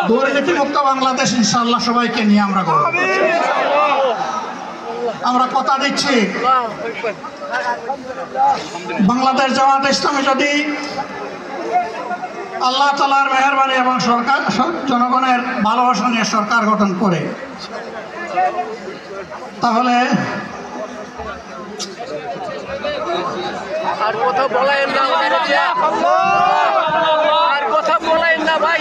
দুর্নীতি মুক্ত বাংলাদেশ ইনশাআল্লাহ সবাইকে নিয়ে আমরা করব। আমরা কথা দিচ্ছি বাংলাদেশ জামাত ইসলামী যদি আল্লাহ তাআলার মেহেরবানি এবং সরকার জনগণের ভালোবাসা নিয়ে সরকার গঠন করে, তাহলে আর কথা বলেন না, আর কথা বলেন না ভাই।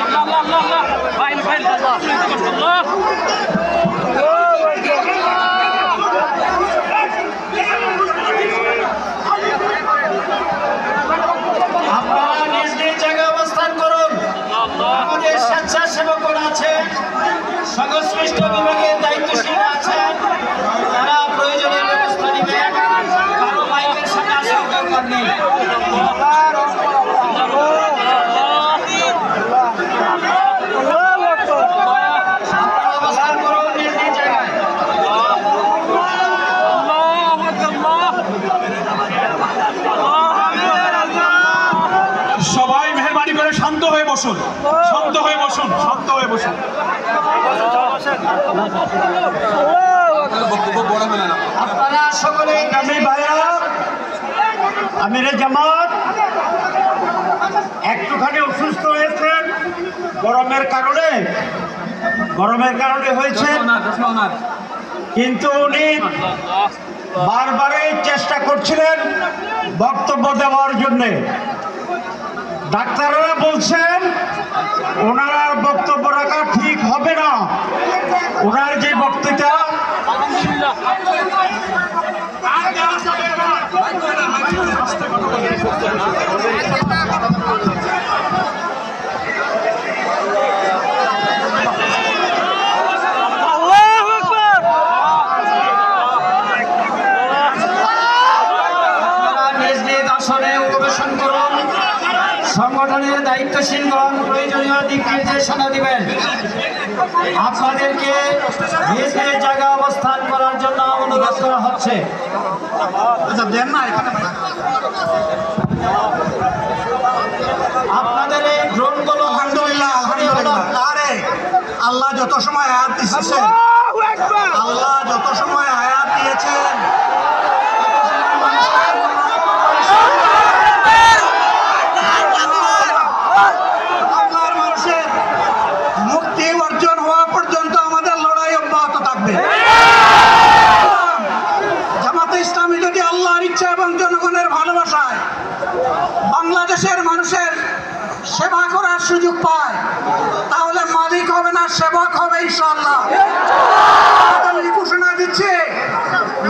আপনারা নিজ নিজ জায়গায় অবস্থান করুন। আমাদের স্বেচ্ছাসেবকরা আছেন, সংশ্লিষ্ট বিভাগের দায়িত্বশীল আছেন, তারা প্রয়োজনীয় ব্যবস্থা নেবেন। কারো মাইকের সামনে আসার দরকার নেই। অবস্থান করুন নিজ নিজ জায়গায়। সবাই মেহরবানি করে শান্ত হয়ে বসুন, শান্ত হয়ে বসুন, শান্ত হয়ে বসুন। আপনারা সকলে আমি ভাইরা আমিরে জামাত একটুখানি অসুস্থ হয়েছেন গরমের কারণে হয়েছে, কিন্তু উনি বারবারই চেষ্টা করছিলেন বক্তব্য দেওয়ার জন্যে। ডাক্তাররা বলছেন ওনার আর বক্তব্য রাখা ঠিক হবে না। ওনার যে বক্তৃতা নিজ নিজ আসনে উপবেশন করুন। সংগঠনের দায়িত্বশীলগণ প্রয়োজনীয় দিক নির্দেশনা দিবেন। আপনাদেরকে নিজ নিজ জায়গায় অবস্থান করার জন্য অনুরোধ করা হচ্ছে। আপনাদের এই ড্রোনগুলো আলহামদুলিল্লাহ, আলহামদুলিল্লাহ। আরে আল্লাহ যত সময় আয়াত দিয়েছেন, আল্লাহ যত সময় আয়াত দিয়েছেন, বাংলার মানুষের মুক্তি অর্জন হওয়া পর্যন্ত আমাদের লড়াই অব্যাহত থাকবে। জামাতে ইসলামী যদি আল্লাহর ইচ্ছা এবং জনগণের ভালোবাসায় বাংলাদেশের মানুষের সেবা করার সুযোগ পায়, তাহলে মালিক হবে না, সেবক হবে ইনশাআল্লাহ। আমি ঘোষণা দিচ্ছি,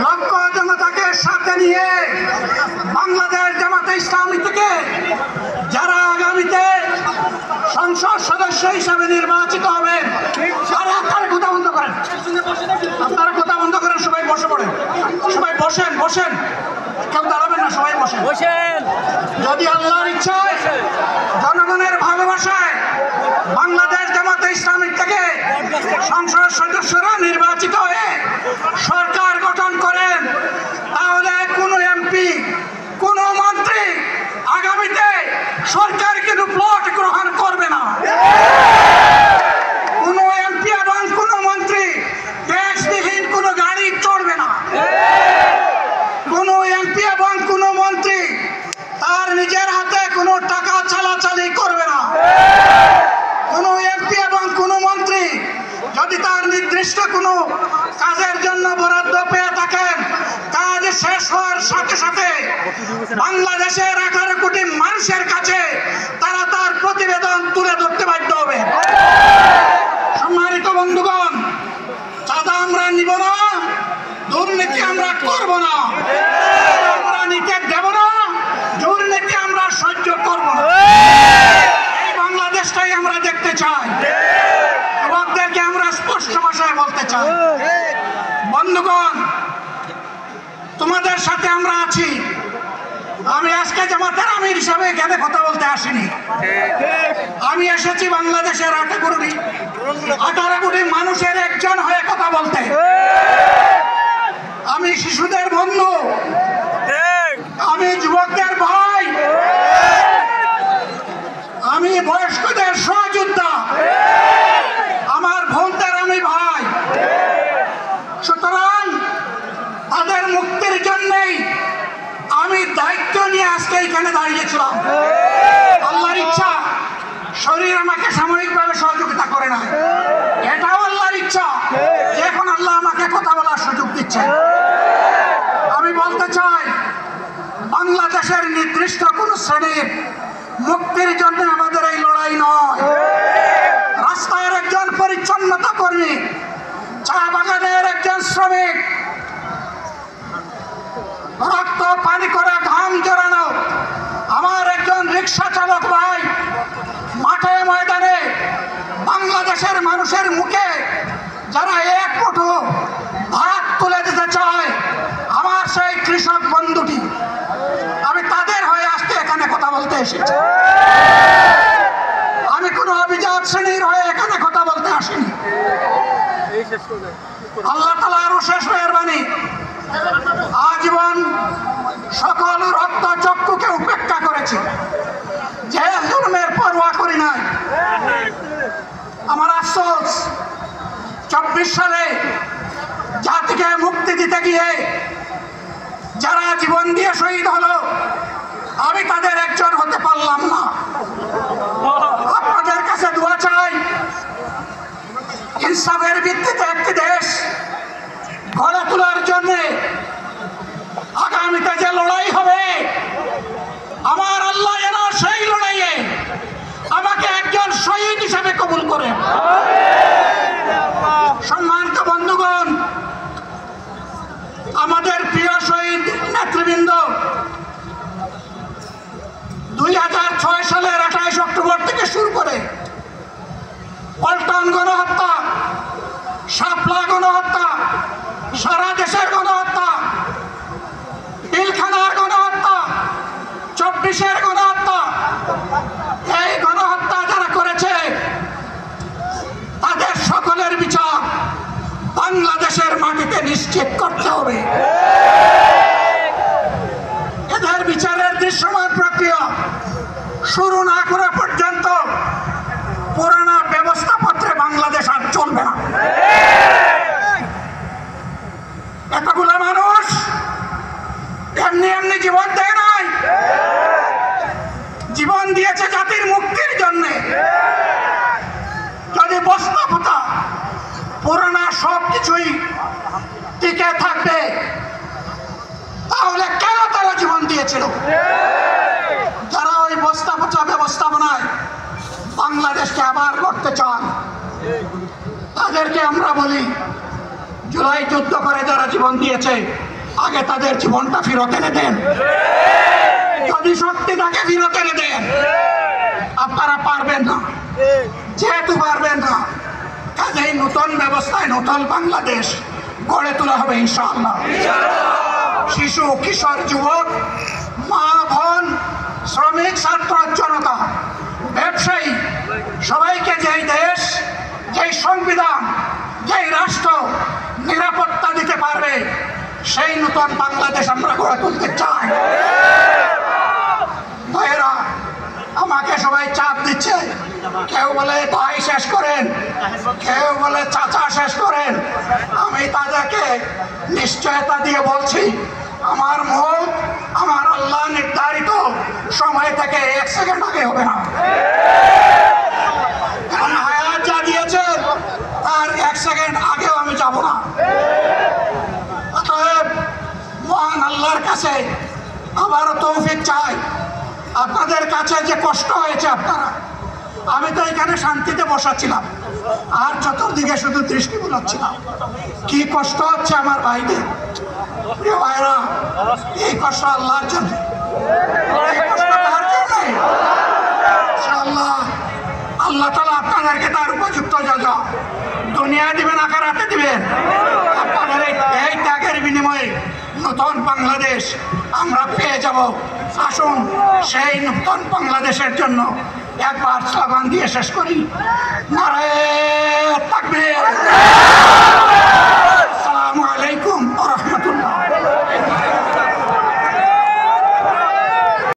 লক্ষ জনতাকে সাথে নিয়ে বাংলাদেশ জামাতে ইসলামী থেকে যারা আগামীতে সংসদ সদস্য হিসাবে নির্বাচিত হবেন, আপনারা কথা বন্ধ করেন, আপনারা কথা বন্ধ করেন, সবাই বসে পড়েন, সবাই বসেন, বসেন, কেউ দাঁড়াবেন না, সবাই বসেন। যদি আল্লাহর ইচ্ছায় জনগণের ভালোবাসায় বাংলাদেশ জামাতে ইসলামী থেকে সংসদ সদস্যরা নির্বাচিত হয়ে সরকার গঠন করেন, তাহলে কোনো এমপি, কোনো মন্ত্রী আগামীতে সরকার কিন্তু প্লট গ্রহণ করবে না। কোনো এমপি এবং কোনো মন্ত্রী ট্যাক্সবিহীন কোনো গাড়ি চড়বে না। কোনো এমপি এবং কোনো মন্ত্রী তার নিজের হাতে কোনো টাকা চালাচালি করবে না। কোনো এমপি এবং কোনো মন্ত্রী যদি তার নির্দিষ্ট কোনো কাজের জন্য বরাদ্দ পেয়ে থাকেন, কাজ শেষ হওয়ার সাথে সাথে বাংলাদেশের 18 কোটি মানুষের কাছে তারা তার প্রতিবেদন তুলে ধরতে বাধ্য হবে। সম্মানিত বন্ধুগণ, চাঁদা আমরা নিব না, দুর্নীতি আমরা করব না, আমরা নিতে দেব না, দুর্নীতি আমরা সহ্য করব না। এই বাংলাদেশটাই আমরা দেখতে চাই। যুবকদেরকে আমরা স্পষ্ট ভাষায় বলতে চাই, বন্ধুগণ, তোমাদের সাথে আমরা আছি। আমি আজকে জামাতের আমির হিসাবে এখানে কথা বলতে আসিনি। আমি এসেছি বাংলাদেশের 18 কোটি মানুষের একজন হয়ে কথা বলতে। আমি শিশুদের বন্ধু, আমি যুবকদের ভাই, আমি বয়স্কদের সহযোদ্ধা। বললাম? আল্লাহর ইচ্ছা, শরীর আমাকে সাময়িকভাবে সহযোগিতা করে না, এটাও আল্লাহর ইচ্ছা। এখন আল্লাহ আমাকে কথা বলার সুযোগ দিচ্ছে। আমি বলতে চাই, বাংলাদেশের নির্দিষ্ট কোন শ্রেণীর মুক্তির জন্য আমাদের এই লড়াই নয়। রাস্তার একজন পরিচ্ছন্নতা কর্মী, চা বাগানের একজন শ্রমিক, রক্ত পানি করে ঘাম জড়ানো আমার একজন রিক্সা চালক ভাই মাঠে ময়দানে বাংলাদেশের মানুষের মুখে যারা এক মুঠো ভাত তুলে দিতে চায়, আমার সেই কৃষক বন্ধুটি, আমি তাদের হয়ে আজকে এখানে কথা বলতে এসেছি। আমি কোনো অভিজাত শ্রেণীর হয়ে এখানে কথা বলতে আসিনি। আল্লাহ তাআলা আরো শেষ মেহেরবানি, আজীবন সকল রক্ত চক্ষুকে উপেক্ষা করেছি, যে জুলুমের পরোয়া করি নাই। আমার আফসোস, 24 সালে জাতিকে মুক্তি দিতে গিয়ে যারা জীবন দিয়ে শহীদ হলো, আমি তাদের একজন হতে পারলাম না। আপনাদের কাছে দোয়া চাই, ইনসাফের ভিত্তিতে একটি দেশ গড়ে তোলার জন্য আগামীতে যে লড়াই হবে, আমার আল্লাহ যেন সেই লড়াইয়ে আমাকে একজন শহীদ হিসেবে কবুল করে। সম্মানিত বন্ধুগণ, আমাদের প্রিয় শহীদ নেতৃবৃন্দ 2006 সালের 28 অক্টোবর থেকে শুরু করে পল্টন গণহত্যা, শাপলা গণহত্যা, সারা দেশের গণহত্যা, পিলখানার গণহত্যা, 24-এর গণহত্যা, এই গণহত্যা যারা করেছে তাদের সকলের বিচার বাংলাদেশের মাটিতে নিশ্চিত করতে হবে। এদের বিচারের দৃশ্যমান প্রক্রিয়া শুরু না করা পর্যন্ত পুরানা ব্যবস্থাপত্রে বাংলাদেশ আর চলবে না। এতগুলো মানুষ এমনি এমনি জীবন দেয় নাই, জীবন দিয়েছে জাতির মুক্তির জন্য। যদি বস্তাপতা পুরানা সবকিছুই টিকে থাকবে, তাহলে কেন তারা জীবন দিয়েছিল? যারা ওই বস্তাপচা ব্যবস্থাপনায় বাংলাদেশকে আবার করতে চান, তাদেরকে আমরা বলি, জুলাই যুদ্ধ করে যারা জীবন দিয়েছে, আগে তাদের জীবনটা ফেরত এনে দেন। যদি শক্তি তাকে ফেরত এনে দেন, আপনারা পারবেন না। যেহেতু পারবেন না, কাজেই নতুন ব্যবস্থায় নতুন বাংলাদেশ গড়ে তোলা হবে ইনশাআল্লাহ। শিশু, কিশোর, যুবক, মা, বোন, শ্রমিক, ছাত্র, জনতা, ব্যবসায়ী, সবাইকে যেই দেশ, যেই সংবিধান, যেই রাষ্ট্র নিরাপত্তা দিতে পারবে, সেই নতুন বাংলাদেশ আমরা গড়ে তুলতে চাই। ভাইয়েরা, আমাকে সবাই চাপ দিচ্ছে, কেউ বলে ভাই শেষ করেন, কেউ বলে চাচা শেষ করেন। আমি তাদেরকে নিশ্চয়তা দিয়ে বলছি, আমার মত আমার আল্লাহ নির্ধারিত সময় থেকে 1 সেকেন্ড আগে হবে না। হায়াত যা দিয়েছে তার 1 সেকেন্ড আগেও আমি যাব না। অতএব মহান আল্লাহর কাছে আবারও তৌফিক চাই। আপনাদের কাছে যে কষ্ট হয়েছে, আপনারা, আমি তো এখানে শান্তিতে বসাচ্ছিলাম, আর চতুর্দিকে শুধু দৃষ্টি বুলাচ্ছিলাম। কি কষ্ট হচ্ছে আমার ভাইদের। প্রিয় ভাইরা, এই কষ্ট আল্লাহর জন্য, এই কষ্ট তার জন্য। ইনশাআল্লাহ আল্লাহ তাআলা আপনাদেরকে তার উপযুক্ত জাযা দুনিয়া দিবেন, আখিরাতে দিবেন। আপনাদের এই ত্যাগের বিনিময়ে নতুন বাংলাদেশ আমরা পেয়ে যাব। আসুন সেই নতুন বাংলাদেশের জন্য একবার স্লোগান দিয়ে শেষ করি, নারে তাকবীর।